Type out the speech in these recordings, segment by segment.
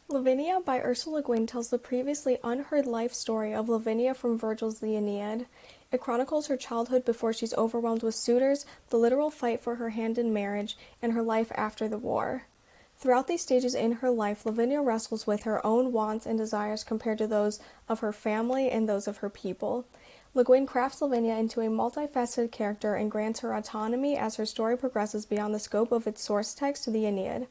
Lavinia by Ursula Le Guin tells the previously unheard life story of Lavinia from Virgil's The Aeneid. It chronicles her childhood before she's overwhelmed with suitors, the literal fight for her hand in marriage, and her life after the war. Throughout these stages in her life, Lavinia wrestles with her own wants and desires compared to those of her family and those of her people. Le Guin crafts Lavinia into a multifaceted character and grants her autonomy as her story progresses beyond the scope of its source text, the Aeneid.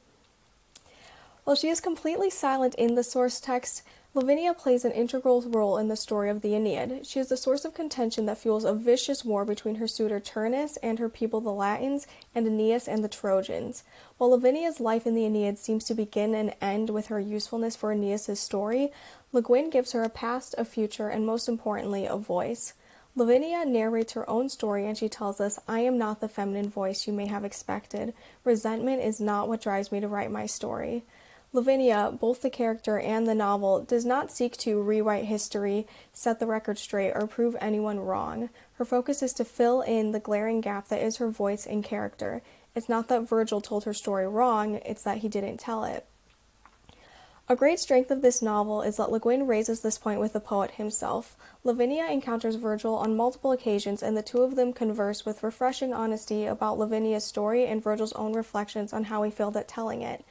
While she is completely silent in the source text, Lavinia plays an integral role in the story of the Aeneid. She is the source of contention that fuels a vicious war between her suitor Turnus and her people the Latins, and Aeneas and the Trojans. While Lavinia's life in the Aeneid seems to begin and end with her usefulness for Aeneas' story, Le Guin gives her a past, a future, and most importantly, a voice. Lavinia narrates her own story and she tells us, "I am not the feminine voice you may have expected. Resentment is not what drives me to write my story." Lavinia, both the character and the novel, does not seek to rewrite history, set the record straight, or prove anyone wrong. Her focus is to fill in the glaring gap that is her voice and character. It's not that Virgil told her story wrong, it's that he didn't tell it. A great strength of this novel is that Le Guin raises this point with the poet himself. Lavinia encounters Virgil on multiple occasions, and the two of them converse with refreshing honesty about Lavinia's story and Virgil's own reflections on how he failed at telling it.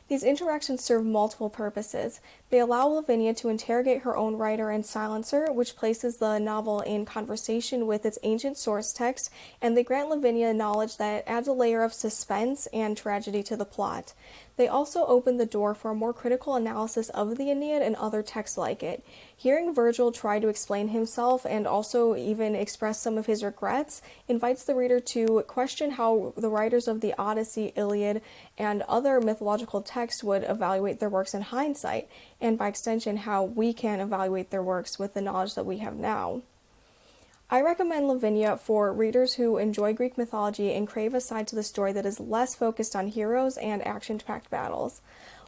These interactions serve multiple purposes. They allow Lavinia to interrogate her own writer and silencer, which places the novel in conversation with its ancient source text, and they grant Lavinia knowledge that adds a layer of suspense and tragedy to the plot. They also open the door for a more critical analysis of the Aeneid and other texts like it. Hearing Virgil try to explain himself and also even express some of his regrets invites the reader to question how the writers of the Odyssey, Iliad, and other mythological texts would evaluate their works in hindsight, and by extension, how we can evaluate their works with the knowledge that we have now. I recommend Lavinia for readers who enjoy Greek mythology and crave a side to the story that is less focused on heroes and action-packed battles.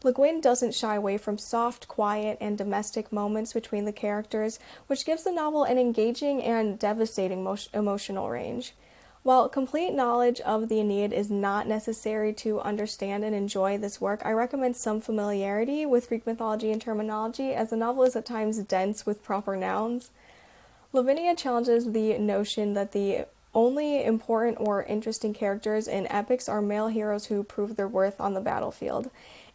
Le Guin doesn't shy away from soft, quiet, and domestic moments between the characters, which gives the novel an engaging and devastating emotional range. While complete knowledge of the Aeneid is not necessary to understand and enjoy this work, I recommend some familiarity with Greek mythology and terminology, as the novel is at times dense with proper nouns. Lavinia challenges the notion that the only important or interesting characters in epics are male heroes who prove their worth on the battlefield.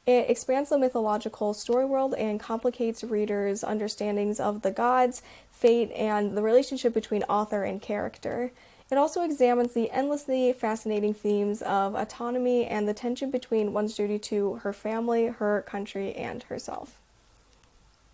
It expands the mythological story world and complicates readers' understandings of the gods, fate, and the relationship between author and character. It also examines the endlessly fascinating themes of autonomy and the tension between one's duty to her family, her country, and herself.